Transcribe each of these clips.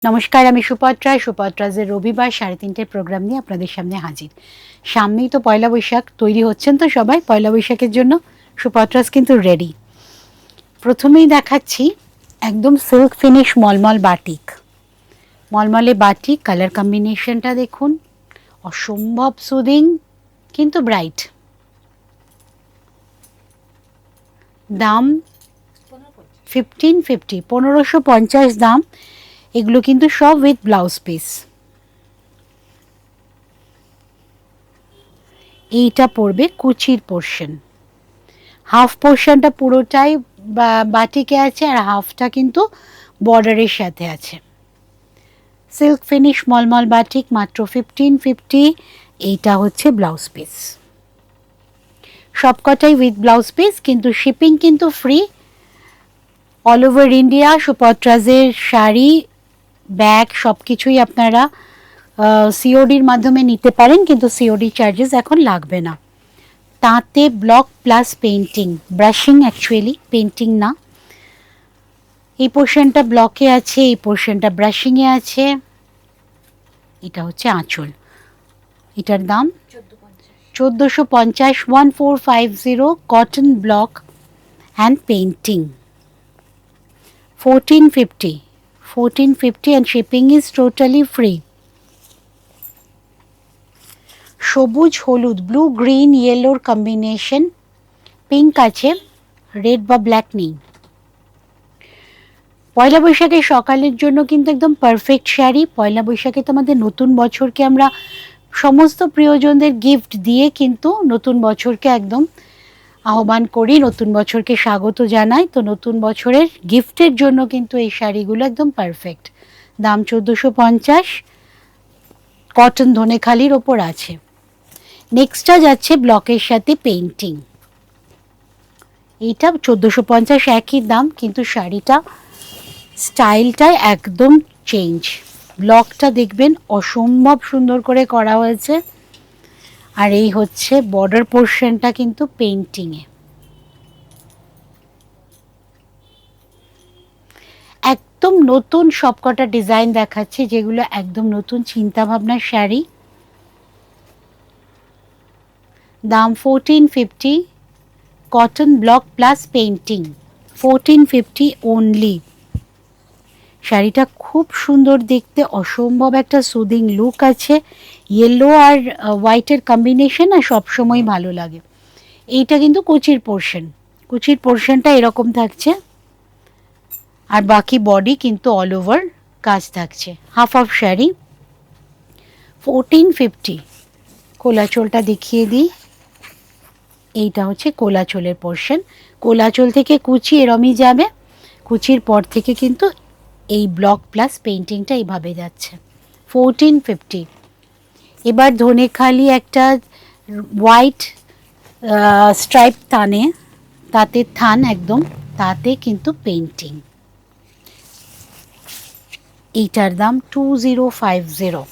নমস্কার, আমি সুপত্রাজের রবিবার 3:30 প্রোগ্রাম নিয়ে আপনাদের সামনে হাজির। সামনেই তো পয়লা বৈশাখ, তৈরি হচ্ছেন তো সবাই পয়লা বৈশাখের জন্য। সুপত্রাজ কিন্তু রেডি। প্রথমেই দেখাচ্ছি একদম সিল্ক ফিনিশ মলমল বাটিক। মলমলে বাটিক, কালার কম্বিনেশনটা দেখুন, অসম্ভব সুদিং কিন্তু ব্রাইট। দাম 1550, 1550 দাম। এগুলো কিন্তু সব উইথ ব্লাউজ পিস। এইটা পড়বে কুচির পোর্শন, হাফ পোর্শনটা পুরোটাই বাটিকে আছে আর হাফটা কিন্তু বর্ডারের সাথে আছে। সিল্ক ফিনিশ মলমল বাটিক, মাত্র 1550। এইটা হচ্ছে ব্লাউজ পিস, সবকটাই উইথ ব্লাউজ পিস, কিন্তু শিপিং কিন্তু ফ্রি অল ওভার ইন্ডিয়া। সুপত্রাজের শাড়ি, ব্যাগ সব কিছুই আপনারা সিওডির মাধ্যমে নিতে পারেন, কিন্তু সিওডি চার্জেস এখন লাগবে না। তাঁতে block plus painting, brushing actually, painting না। এই পোর্শনটা ব্লকে আছে, এই পোর্শনটা ব্রাশিংয়ে আছে। এটা হচ্ছে আঁচল, এটার দাম 1450, 1450, cotton block and painting. 1450 and shipping is totally free. সবুজ হলুদ, ব্লু গ্রিন ইয়েলোর কম্বিনেশন, পিঙ্ক আছে, রেড বা ব্ল্যাক নেই। পয়লা বৈশাখের সকালের জন্য কিন্তু একদম পারফেক্ট শাড়ি। পয়লা বৈশাখে তো আমাদের নতুন বছরকে আমরা সমস্ত প্রিয়জনদের গিফট দিয়ে কিন্তু নতুন বছরকে একদম আহ্বান করি, নতুন বছরকে স্বাগত জানাই। তো নতুন বছরের গিফটের জন্য কিন্তু এই শাড়িগুলো একদম পারফেক্ট। দাম 1450, কটন ধনেখালির ওপর আছে। নেক্সটটা যাচ্ছে ব্লকের সাথে পেন্টিং। এইটা 1450 একই দাম, কিন্তু শাড়িটা স্টাইলটা একদম চেঞ্জ। ব্লকটা দেখবেন অসম্ভব সুন্দর করে করা হয়েছে, আর এই হচ্ছে বর্ডার পোর্শনটা কিন্তু পেন্টিংয়ে। একদম নতুন সবকটা ডিজাইন দেখাচ্ছে, যেগুলো একদম নতুন চিন্তা ভাবনার শাড়ি। দাম 1450, cotton block plus painting, 1450 only. শাড়িটা খুব সুন্দর দেখতে, অসম্ভব একটা সুদিং লুক আছে। ইয়েলো আর হোয়াইটের কম্বিনেশন আর সবসময় ভালো লাগে। এইটা কিন্তু কুচির পোর্শন, কুচির পোর্শনটা এরকম থাকছে, আর বাকি বডি কিন্তু অল ওভার কাজ থাকছে। Half of sari, 1450। কোলাচলটা দেখিয়ে দিই, এইটা হচ্ছে কোলাচলের পোর্শন। কোলাচল থেকে কুচি এরমই যাবে, কুচির পর থেকে কিন্তু এই ব্লক প্লাস পেন্টিংটা এইভাবে যাচ্ছে। 1450। এবার ধনেখালি একটা হোয়াইট স্ট্রাইপ থানে, তাতে থান একদম, তাতে কিন্তু পেন্টিং। এইটার দাম 2050।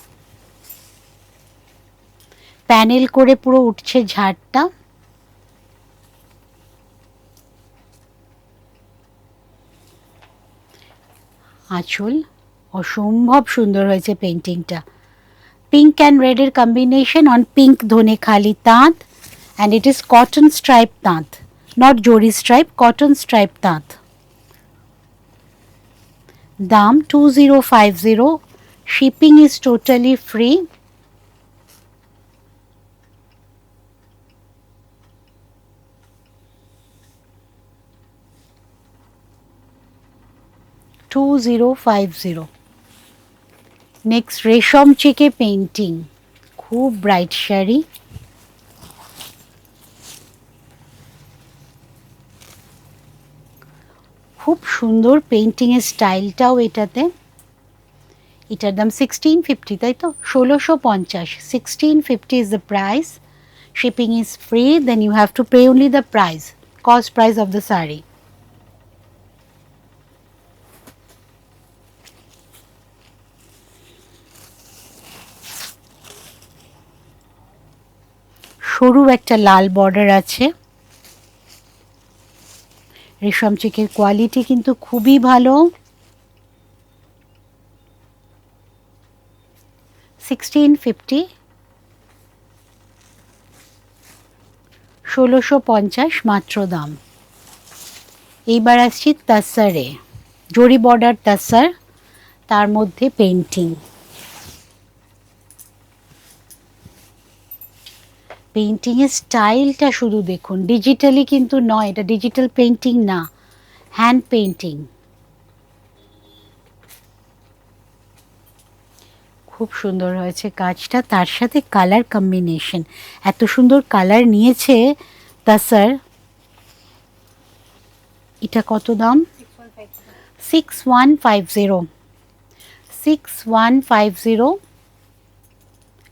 প্যানেল করে পুরো উঠছে ঝাড়টা। আঁচল অসম্ভব সুন্দর হয়েছে পেন্টিংটা। পিঙ্ক অ্যান্ড রেডের কম্বিনেশন অন পিঙ্ক ধনেখালি তাঁত, and it is cotton stripe তাঁত, নট জরি স্ট্রাইপ, কটন স্ট্রাইপ তাঁত। দাম 2050, shipping is totally free. Next রেশম চেকে পেন্টিং, খুব ব্রাইট শাড়ি। খুব সুন্দর পেন্টিংয়ের স্টাইলটাও এটাতে। এটার দাম 1650, তাই তো 1650। 1650 is the price. Shipping is free, then you have to pay only the price, cost price of the saree. সরু একটা লাল বর্ডার আছে। রেশম চেকের কোয়ালিটি কিন্তু খুবই ভালো। 1650, 1650 মাত্র দাম। এইবার আসছি তাসারে, জরি বর্ডার তাসার, তার মধ্যে পেন্টিং। পেন্টিংয়ের স্টাইলটা শুধু দেখুন, ডিজিটালি কিন্তু নয়, এটা ডিজিটাল পেন্টিং না, হ্যান্ড পেন্টিং। খুব সুন্দর হয়েছে কাজটা, তার সাথে কালার কম্বিনেশন, এত সুন্দর কালার নিয়েছে তাসার। এটা কত দাম? 6150, 6150,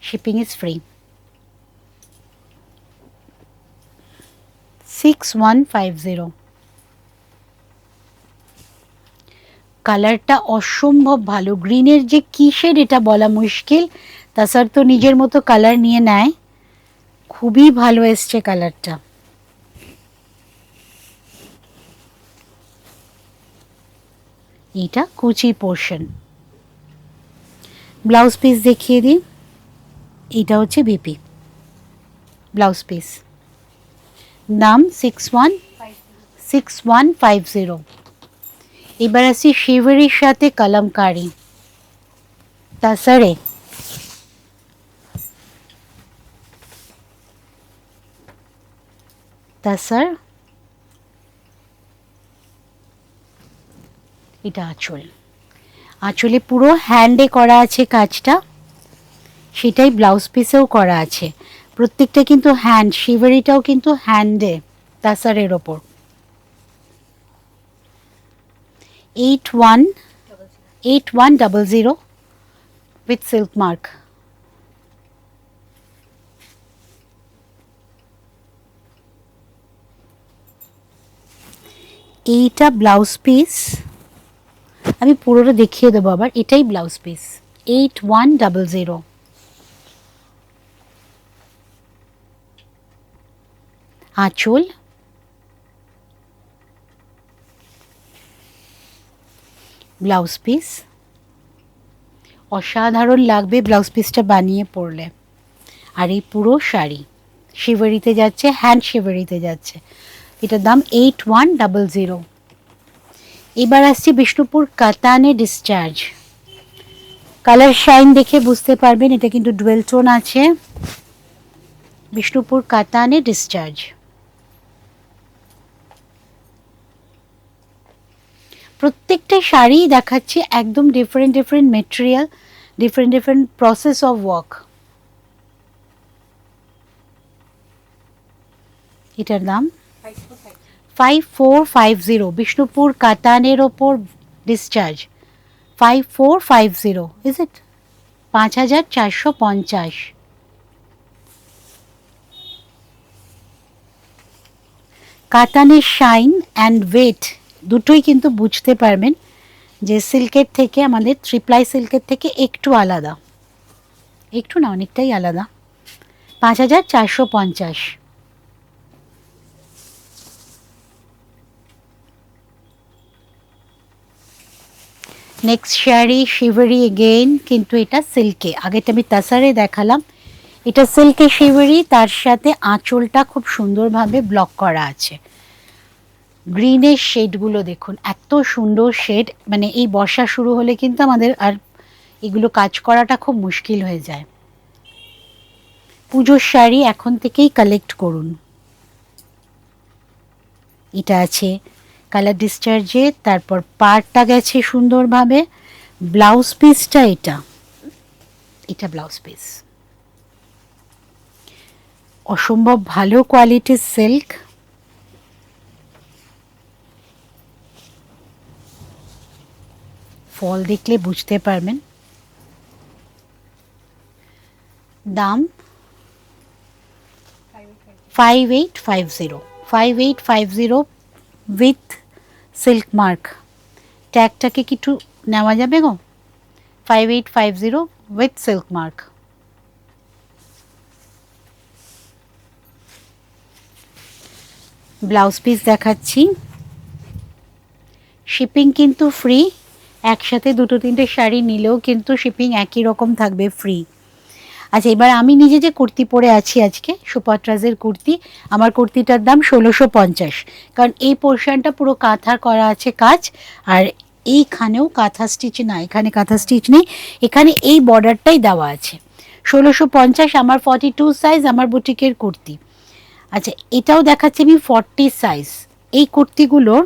শিপিং ইজ ফ্রি। 6150। কালারটা অসম্ভব ভালো, গ্রিনের যে কি শেড এটা বলা মুশকিল, তাসার তো নিজের মতো কালার নিয়ে নেয়, খুবই ভালো এসছে কালারটা। এটা কুচি পোর্শন। ব্লাউজ পিস দেখিয়ে দিই, এটা হচ্ছে বিপি ব্লাউজ পিস, দাম 6150। এবার আসি শিভারির সাথে কলমকারি তাসারে। তাসার, এটা আঁচল, আঁচলে পুরো হ্যান্ডে করা আছে কাজটা, সেটাই ব্লাউজ পিসেও করা আছে, প্রত্যেকটা কিন্তু হ্যান্ড, শিভারিটাও কিন্তু হ্যান্ডে তাসারের ওপর। 8100 with silk mark। এইটা ব্লাউজ পিস, আমি পুরোটা দেখিয়ে দেবো আবার, এটাই ব্লাউজ পিস 8100। আঁচল, ব্লাউজ পিস, অসাধারণ লাগবে ব্লাউজ পিসটা বানিয়ে পরলে। আর এই পুরো শাড়ি শিভারিতে যাচ্ছে, হ্যান্ড শিভারিতে যাচ্ছে, এটার দাম 8100। এবার আসছি বিষ্ণুপুর কাতানে ডিসচার্জ, কালার শাইন দেখে বুঝতে পারবেন এটা কিন্তু ডুয়েল টোন আছে, বিষ্ণুপুর কাতানে ডিসচার্জ। প্রত্যেকটা শাড়ি দেখাচ্ছে একদম different different material, different different process of work. এটার দাম 5450, বিষ্ণুপুর কাতানের ওপর ডিসচার্জ 5450, ইজ ইট 5450। কাতানের শাইন অ্যান্ড ওয়েট দুটোই কিন্তু বুঝতে পারবেন যে সিল্কের থেকে, আমাদের থ্রিপ্লাই সিল্কের থেকে একটু আলাদা, একটু না অনেকটাই আলাদা। 5450। নেক্সট শাড়ি শিভারি এগেইন, কিন্তু এটা সিল্কে, আগেটা আমি তাসারে দেখালাম, এটা সিল্কে শিভারি, তার সাথে আঁচলটা খুব সুন্দরভাবে ব্লক করা আছে। গ্রিনের শেডগুলো দেখুন, এত সুন্দর শেড, মানে এই বর্ষা শুরু হলে কিন্তু আমাদের আর এগুলো কাজ করাটা খুব মুশকিল হয়ে যায়। পুজোর শাড়ি এখন থেকেই কালেক্ট করুন। এটা আছে কালার ডিসচার্জে, তারপর পাড়টা গেছে সুন্দরভাবে, ব্লাউজ পিসটা এটা, এটা ব্লাউজ পিস, অসম্ভব ভালো কোয়ালিটির সিল্ক। ফল দেখলে বুঝতে পারবেন। দাম 5850, 5850 উইথ সিল্ক মার্ক। ট্যাগটাকে কি একটু নেওয়া যাবে গো? 5850 with silk mark. Blouse piece দেখাচ্ছি, শিপিং কিন্তু ফ্রি, একসাথে দুটো তিনটে শাড়ি নিলেও কিন্তু শিপিং একই রকম থাকবে, ফ্রি। আচ্ছা, এবার আমি নিজে যে কুর্তি পরে আছি আজকে, সুপাট্রাজের কুর্তি, আমার কুর্তিটার দাম ১৬৫০, কারণ এই পোর্শনটা পুরো কাঁথার করা আছে কাজ, আর এইখানেও কাঁথা স্টিচ না, এখানে কাঁথা স্টিচ নেই, এখানে এই বর্ডারটাই দেওয়া আছে। ১৬৫০ আমার 42 সাইজ আমার বুটিকের কুর্তি। আচ্ছা, এটাও দেখাচ্ছি আমি 40 সাইজ। এই কুর্তিগুলোর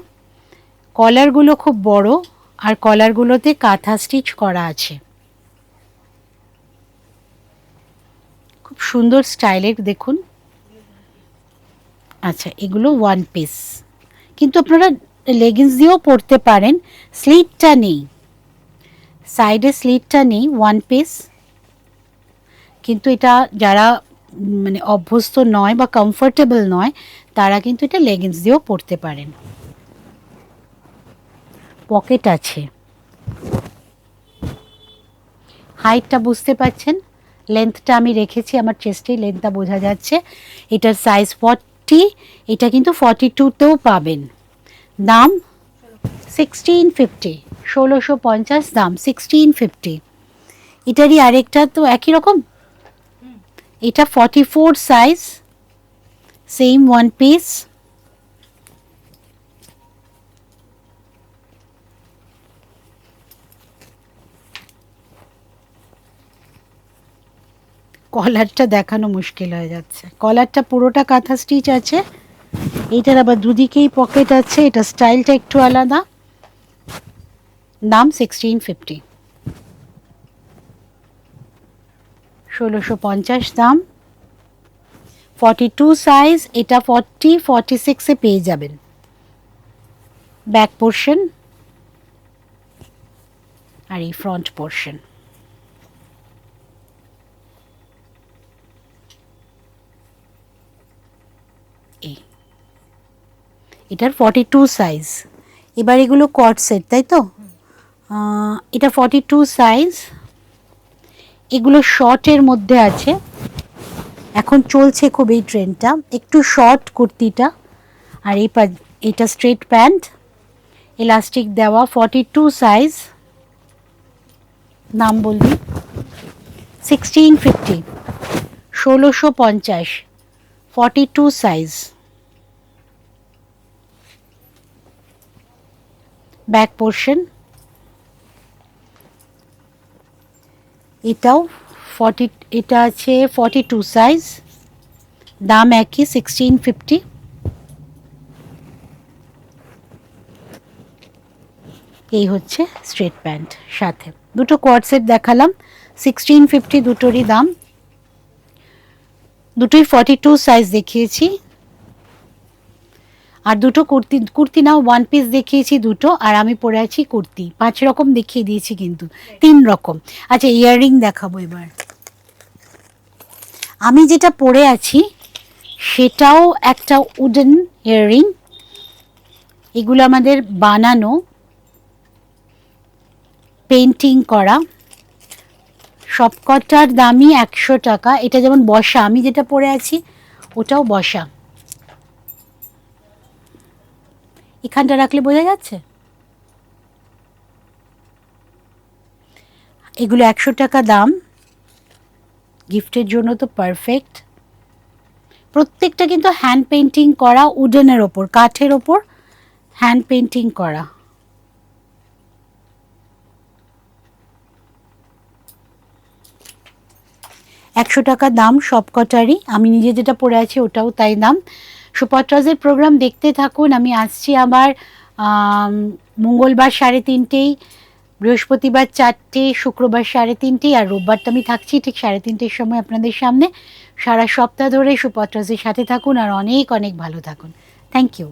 কলারগুলো খুব বড়, আর কলারগুলোতে কাঁথা স্টিচ করা আছে, খুব সুন্দর স্টাইলের, দেখুন। আচ্ছা, এগুলো ওয়ান পিস, কিন্তু আপনারা লেগিংস দিয়েও পরতে পারেন। স্লিটটা নেই, সাইডে স্লিটটা নেই, ওয়ান পিস। কিন্তু এটা যারা মানে অভ্যস্ত নয় বা কমফোর্টেবল নয়, তারা কিন্তু এটা লেগিংস দিয়েও পরতে পারেন। পকেট আছে, হাইটটা বুঝতে পাচ্ছেন, লেন্থটা আমি রেখেছি, আমার চেস্টেই লেন্থটা বোঝা যাচ্ছে। এটার সাইজ 40, এটা কিন্তু 42তেও পাবেন। দাম 1650, ১৬৫০ দাম, 1650। এটারই আরেকটা তো একই রকম, এটা 44 সাইজ, সেম ওয়ান পিস। কলারটা দেখানো মুশকিল হয়ে যাচ্ছে, কলারটা পুরোটা কাঁথা স্টিচ আছে, এইটার আবার দুদিকেই পকেট আছে, এটা স্টাইলটা একটু আলাদা। দাম 1650, ১৬৫০ দাম, 42 সাইজ, এটা 46-এ পেয়ে যাবেন। ব্যাক পোর্শন আর এই ফ্রন্ট পোর্শন। এটার 42 সাইজ। এবার এগুলো কট সেট, তাই তো? এটা 42 সাইজ, এগুলো শর্টের মধ্যে আছে, এখন চলছে খুব এই ট্রেন্ডটা, একটু শর্ট কুর্তিটা। আর এটা স্ট্রেট প্যান্ট, ইলাস্টিক দেওয়া, 42 সাইজ। নাম বলবি, 1650, ১৬৫০, 42 সাইজ। ব্যাক পোর্শন, এটাও 40, এটা আছে 42 সাইজ, দাম একই, 1650। এই হচ্ছে স্ট্রেট প্যান্ট, সাথে দুটো কোয়াড সেট দেখালাম, 1650 দুটোরই দাম, দুটোই 42 সাইজ দেখিয়েছি। আর দুটো কুর্তি নাও ওয়ান পিস দেখিয়েছি দুটো, আর আমি পরে আছি কুর্তি 5 রকম দেখিয়ে দিয়েছি, কিন্তু 3 রকম। আচ্ছা, ইয়াররিং দেখাবো এবার। আমি যেটা পরে আছি সেটাও একটা উডেন ইয়াররিং, এগুলো আমাদের বানানো, পেন্টিং করা, সবকটার দামই 100 টাকা। এটা যেমন বসা, আমি যেটা পরে আছি ওটাও বসা, এখানটা রাখলে বোঝা যাচ্ছে। এগুলো 100 টাকা দাম, গিফটের জন্য তো পারফেক্ট। প্রত্যেকটা কিন্তু হ্যান্ড পেন্টিং করা, উডেনের ওপর, কাঠের ওপর হ্যান্ড পেন্টিং করা। একশো টাকা দাম সবকটারই, আমি নিজে যেটা পরে আছি ওটাও তাই দাম। সুপাট্রাজের প্রোগ্রাম দেখতে থাকুন, আমি আসছি আবার মঙ্গলবার 3:30, বৃহস্পতিবার 4টে, শুক্রবার 3:30, আর রোববার তো আমি থাকছি ঠিক 3:30-এর সময় আপনাদের সামনে। সারা সপ্তাহ ধরে সুপাট্রাজের সাথে থাকুন, আর অনেক অনেক ভালো থাকুন। Thank you.